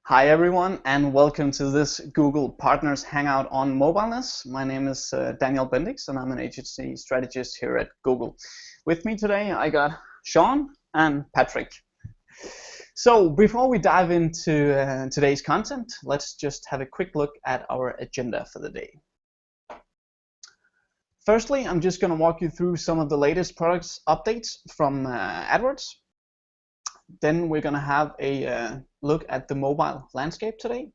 Hi everyone, and welcome to this Google Partners Hangout on Mobileness. My name is Daniel Bendix, and I'm an agency strategist here at Google. With me today, I got Sean and Patrick. So before we dive into today's content, let's just have a quick look at our agenda for the day. Firstly, I'm just going to walk you through some of the latest products updates from AdWords. Then we're going to have a look at the mobile landscape today.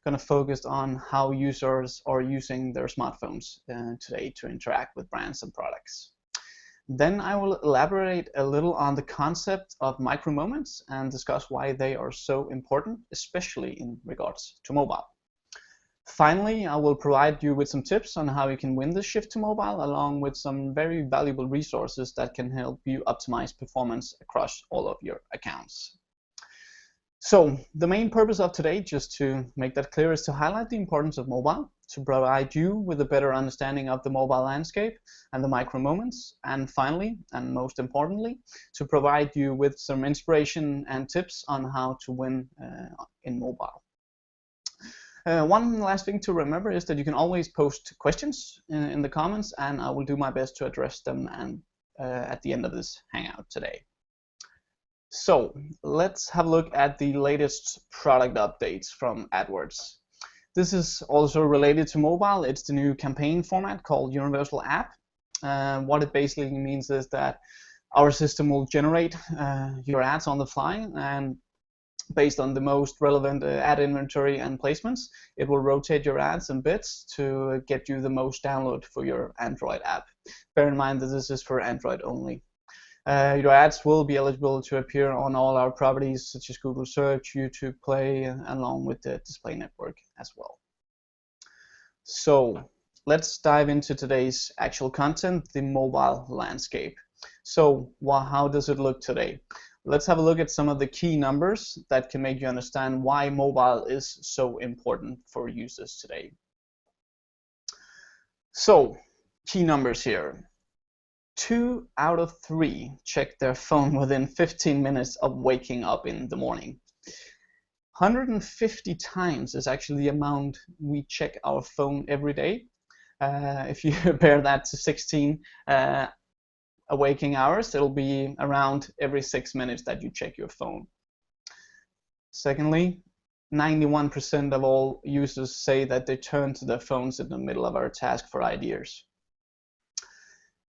Going to focus on how users are using their smartphones today to interact with brands and products. Then I will elaborate a little on the concept of micromoments and discuss why they are so important, especially in regards to mobile. Finally, I will provide you with some tips on how you can win the shift to mobile, along with some very valuable resources that can help you optimize performance across all of your accounts. So the main purpose of today, just to make that clear, is to highlight the importance of mobile, to provide you with a better understanding of the mobile landscape and the micromoments, and finally, and most importantly, to provide you with some inspiration and tips on how to win in mobile. One last thing to remember is that you can always post questions in the comments, and I will do my best to address them at the end of this hangout today. So let's have a look at the latest product updates from AdWords. This is also related to mobile. It's the new campaign format called Universal App. What it basically means is that our system will generate your ads on the fly, and based on the most relevant ad inventory and placements, it will rotate your ads and bits to get you the most download for your Android app. Bear in mind that this is for Android only. Your ads will be eligible to appear on all our properties such as Google Search, YouTube Play, along with the display network as well. So let's dive into today's actual content, the mobile landscape. So how does it look today? Let's have a look at some of the key numbers that can make you understand why mobile is so important for users today. So, key numbers here. 2 out of 3 check their phone within 15 minutes of waking up in the morning. 150 times is actually the amount we check our phone every day. If you compare that to 16 waking hours, it'll be around every 6 minutes that you check your phone. Secondly, 91% of all users say that they turn to their phones in the middle of our task for ideas.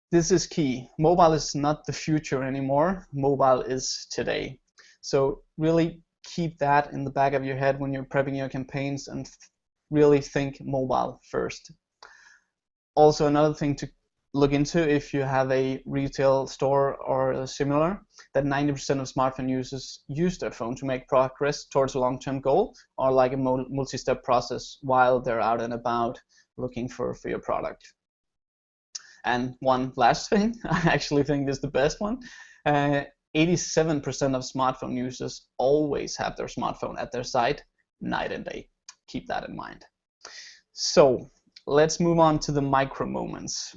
This is key. Mobile is not the future anymore. Mobile is today. So really keep that in the back of your head when you're prepping your campaigns, and really think mobile first. Also, another thing to look into, if you have a retail store or similar, that 90% of smartphone users use their phone to make progress towards a long-term goal, or like a multi-step process while they're out and about looking for your product. And one last thing, I actually think this is the best one. 87% of smartphone users always have their smartphone at their side, night and day. Keep that in mind. So let's move on to the micromoments.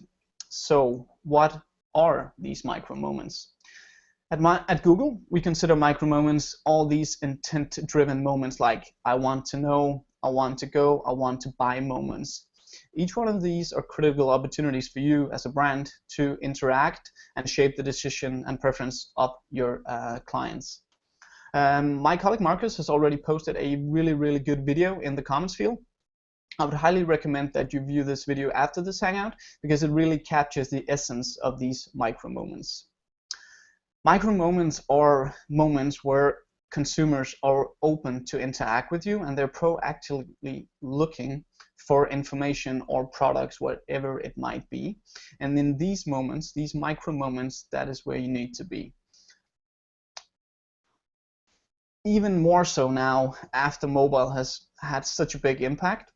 So what are these micromoments? At Google, we consider micromoments all these intent-driven moments like I want to know, I want to go, I want to buy moments. Each one of these are critical opportunities for you as a brand to interact and shape the decision and preference of your clients. My colleague Marcus has already posted a really good video in the comments field. I would highly recommend that you view this video after this hangout, because it really captures the essence of these micromoments. Micromoments are moments where consumers are open to interact with you, and they're proactively looking for information or products, whatever it might be. And in these moments, these micromoments, that is where you need to be. Even more so now, after mobile has had such a big impact,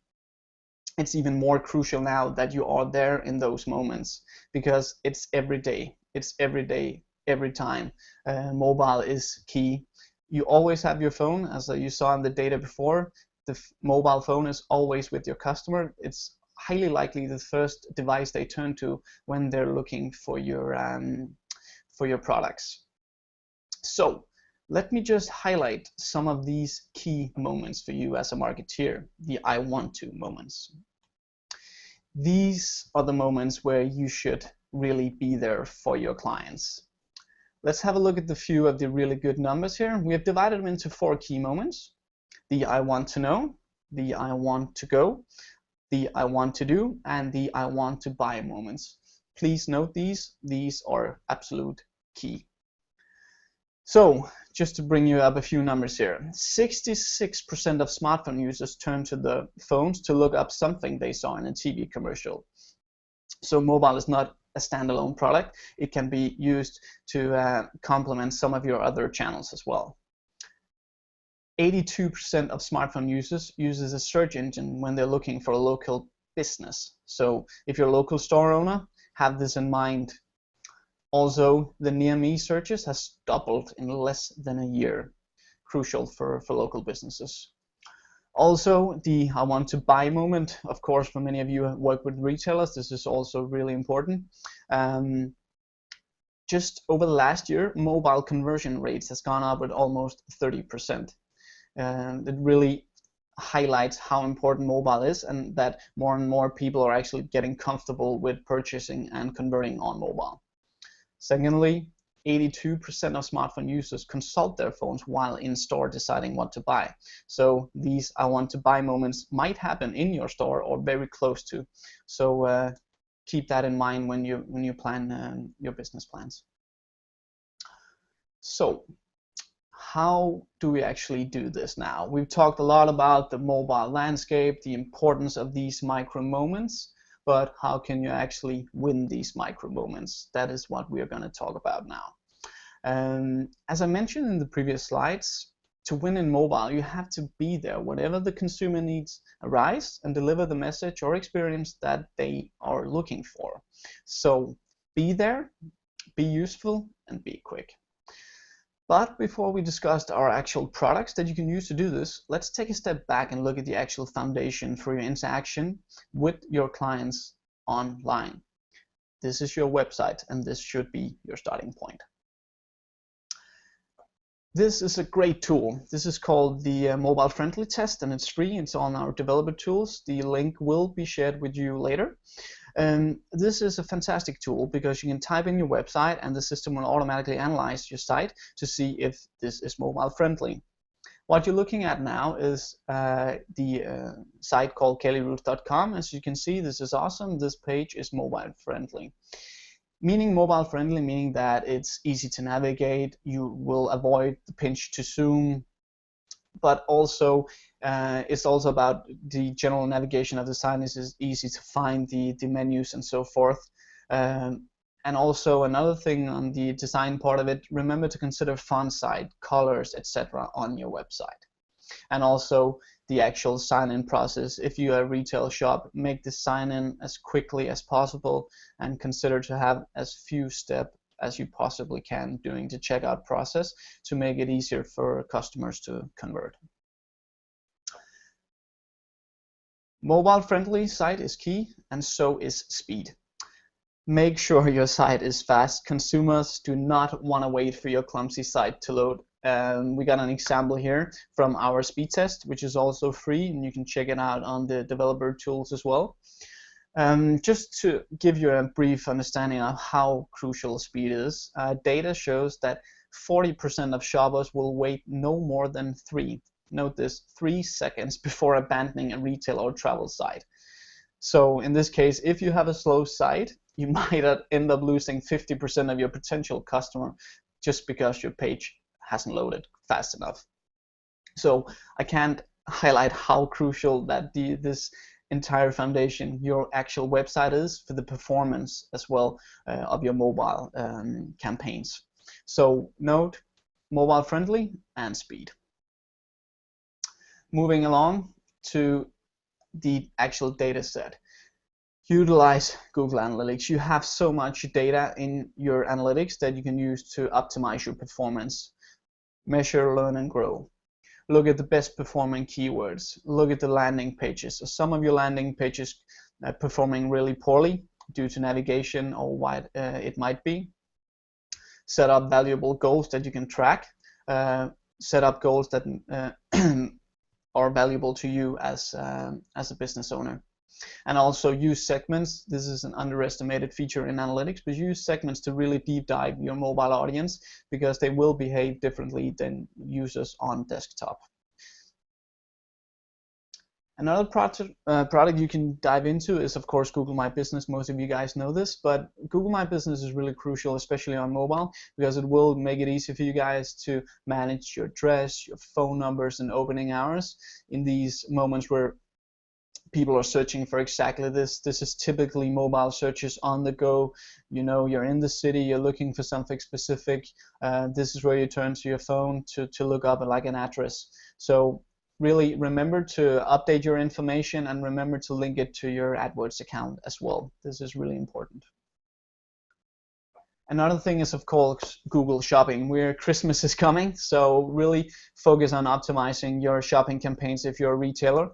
it's even more crucial now that you are there in those moments, because it's every day. It's every day, every time. Mobile is key. You always have your phone, as you saw in the data before. The mobile phone is always with your customer. It's highly likely the first device they turn to when they're looking for your products. So Let me just highlight some of these key moments for you as a marketeer, the I want to moments. These are the moments where you should really be there for your clients. Let's have a look at the few of the really good numbers here. We have divided them into 4 key moments: the I want to know, the I want to go, the I want to do, and the I want to buy moments. Please note these are absolute key. So just to bring you up a few numbers here, 66% of smartphone users turn to the phones to look up something they saw in a TV commercial. So mobile is not a standalone product. It can be used to complement some of your other channels as well. 82% of smartphone users uses a search engine when they're looking for a local business. So if you're a local store owner, have this in mind. Also, the near me searches has doubled in less than a year, crucial for local businesses. Also, the I want to buy moment, of course, for many of you who work with retailers, this is also really important. Just over the last year, mobile conversion rates has gone up with almost 30%. It really highlights how important mobile is, and that more and more people are actually getting comfortable with purchasing and converting on mobile. Secondly, 82% of smartphone users consult their phones while in store deciding what to buy. So these I want to buy moments might happen in your store or very close to. So keep that in mind when you plan your business plans. So how do we actually do this now? We've talked a lot about the mobile landscape, the importance of these micro moments, but how can you actually win these micro moments? That is what we are going to talk about now. As I mentioned in the previous slides, to win in mobile, you have to be there whenever the consumer needs arise and deliver the message or experience that they are looking for. So be there, be useful, and be quick. But before we discuss our actual products that you can use to do this, let's take a step back and look at the actual foundation for your interaction with your clients online. This is your website, and this should be your starting point. This is a great tool. This is called the Mobile Friendly Test, and it's free. It's on our developer tools. The link will be shared with you later. This is a fantastic tool because you can type in your website and the system will automatically analyze your site to see if this is mobile friendly. What you're looking at now is the site called kellyruth.com. As you can see, this is awesome. This page is mobile friendly. Meaning mobile friendly, meaning that it's easy to navigate, you will avoid the pinch to zoom, but also it's also about the general navigation of the site is easy to find the menus and so forth. And also another thing on the design part of it, remember to consider font size, colors, etc. on your website. And also the actual sign-in process. If you are a retail shop, make the sign-in as quickly as possible and consider to have as few steps as you possibly can during the checkout process to make it easier for customers to convert. Mobile friendly site is key, and so is speed. Make sure your site is fast. Consumers do not want to wait for your clumsy site to load. We got an example here from our speed test, which is also free, and you can check it out on the developer tools as well. Just to give you a brief understanding of how crucial speed is, data shows that 40% of shoppers will wait no more than 3 seconds before abandoning a retail or travel site. So in this case, if you have a slow site, you might end up losing 50% of your potential customer just because your page hasn't loaded fast enough. So I can't highlight how crucial that this entire foundation, your actual website, is for the performance as well of your mobile campaigns. So note, mobile friendly and speed. Moving along to the actual data set. Utilize Google Analytics. You have so much data in your analytics that you can use to optimize your performance. Measure, learn, and grow. Look at the best performing keywords. Look at the landing pages. So some of your landing pages are performing really poorly due to navigation or what it might be. Set up valuable goals that you can track. set up goals that are valuable to you as a business owner. And also use segments. This is an underestimated feature in analytics, but use segments to really deep dive your mobile audience, because they will behave differently than users on desktop. Another product you can dive into is, of course, Google My Business. Most of you guys know this, but Google My Business is really crucial, especially on mobile, because it will make it easy for you guys to manage your address, your phone numbers, and opening hours in these moments where people are searching for exactly this. This is typically mobile searches on the go. You know, you're in the city, you're looking for something specific. This is where you turn to your phone to look up like an address. So really remember to update your information, and remember to link it to your AdWords account as well. This is really important. Another thing is, of course, Google Shopping. Christmas is coming, so really focus on optimizing your shopping campaigns if you're a retailer.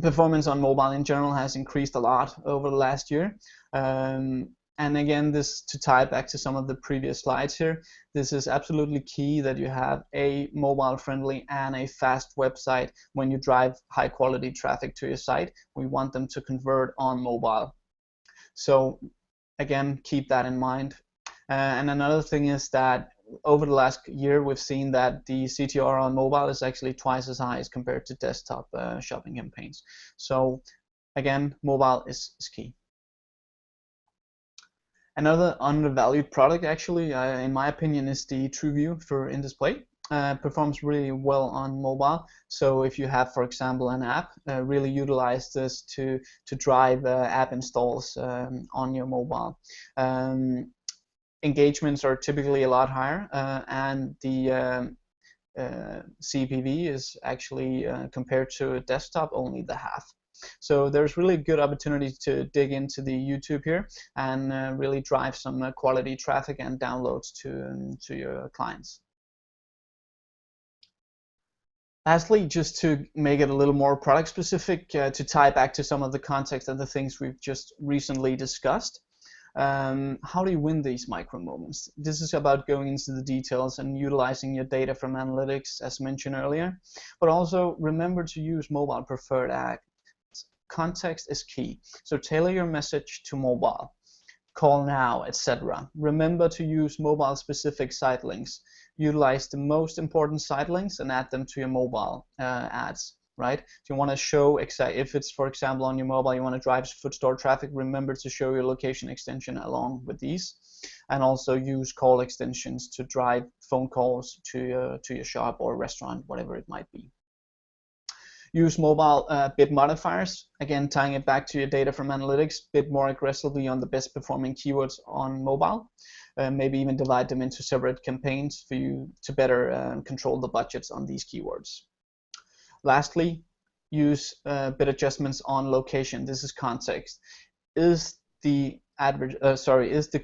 Performance on mobile in general has increased a lot over the last year. And again, this to tie back to some of the previous slides here, this is absolutely key that you have a mobile friendly and a fast website when you drive high quality traffic to your site. We want them to convert on mobile. So again, keep that in mind. And another thing is that over the last year, we've seen that the CTR on mobile is actually twice as high as compared to desktop shopping campaigns. So again, mobile is key. Another undervalued product, actually, in my opinion, is the TrueView for in-display. Performs really well on mobile. So if you have, for example, an app, really utilize this to drive app installs on your mobile. Engagements are typically a lot higher, and the CPV is actually compared to a desktop only the half. So there's really good opportunity to dig into the YouTube here and really drive some quality traffic and downloads to your clients. Lastly, just to make it a little more product specific, to tie back to some of the context of the things we've just recently discussed. How do you win these micro moments? This is about going into the details and utilizing your data from analytics, as mentioned earlier, but also remember to use mobile preferred ads. Context is key, so tailor your message to mobile, call now, etc. Remember to use mobile specific site links. Utilize the most important site links and add them to your mobile ads. Right? If you want to show, if it's, for example, on your mobile, you want to drive foot store traffic, remember to show your location extension along with these, and also use call extensions to drive phone calls to your shop or restaurant, whatever it might be. Use mobile bid modifiers, again tying it back to your data from analytics. Bid more aggressively on the best performing keywords on mobile. Maybe even divide them into separate campaigns for you to better control the budgets on these keywords. Lastly, use bid adjustments on location. This is context. Is the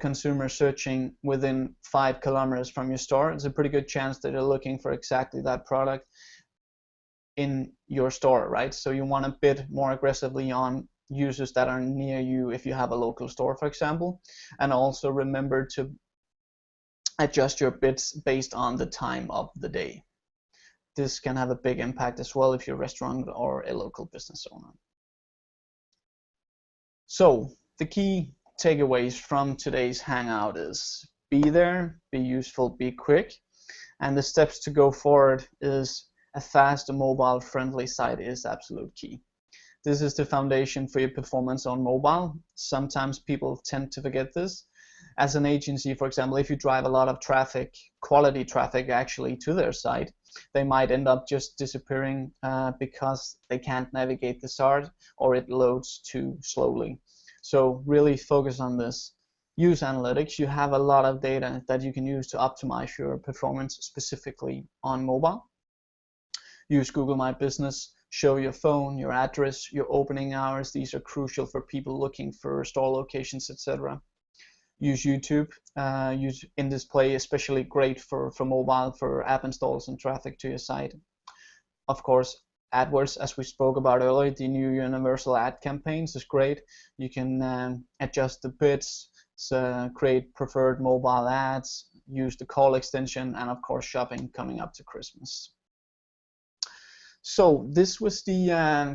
consumer searching within 5 kilometers from your store? It's a pretty good chance that you're looking for exactly that product in your store, right? So you want to bid more aggressively on users that are near you if you have a local store, for example. And also remember to adjust your bids based on the time of the day. This can have a big impact as well if you're a restaurant or a local business owner. So the key takeaways from today's hangout is be there, be useful, be quick, and the steps to go forward is a fast and mobile friendly site is absolute key. This is the foundation for your performance on mobile. Sometimes people tend to forget this. As an agency, for example, if you drive a lot of traffic, quality traffic actually to their site, they might end up just disappearing because they can't navigate the site or it loads too slowly. So really focus on this. Use analytics. You have a lot of data that you can use to optimize your performance specifically on mobile. Use Google My Business. Show your phone, your address, your opening hours. These are crucial for people looking for store locations, etc. Use YouTube. Use in-display, especially great for mobile, for app installs and traffic to your site. Of course, AdWords, as we spoke about earlier, the new universal ad campaigns is great. You can adjust the bids, create preferred mobile ads, use the call extension, and of course shopping coming up to Christmas. So this was the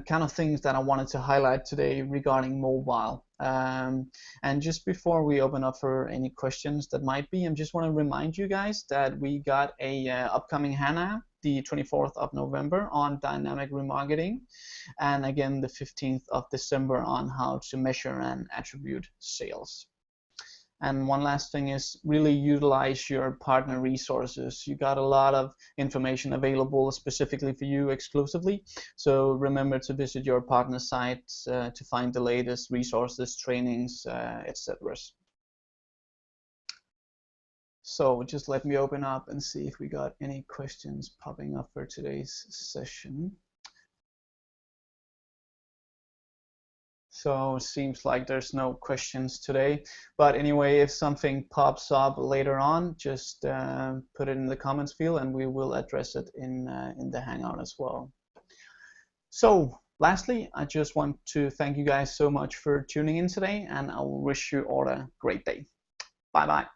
kind of things that I wanted to highlight today regarding mobile. And just before we open up for any questions that might be, I just want to remind you guys that we got a upcoming HANA the 24th of November on dynamic remarketing, and again the 15th of December on how to measure and attribute sales. And one last thing is really utilize your partner resources. You got a lot of information available specifically for you exclusively. So remember to visit your partner sites to find the latest resources, trainings, etc. So just let me open up and see if we got any questions popping up for today's session. So it seems like there's no questions today, but anyway, if something pops up later on, just put it in the comments field and we will address it in the Hangout as well. So lastly, I just want to thank you guys so much for tuning in today, and I will wish you all a great day. Bye bye.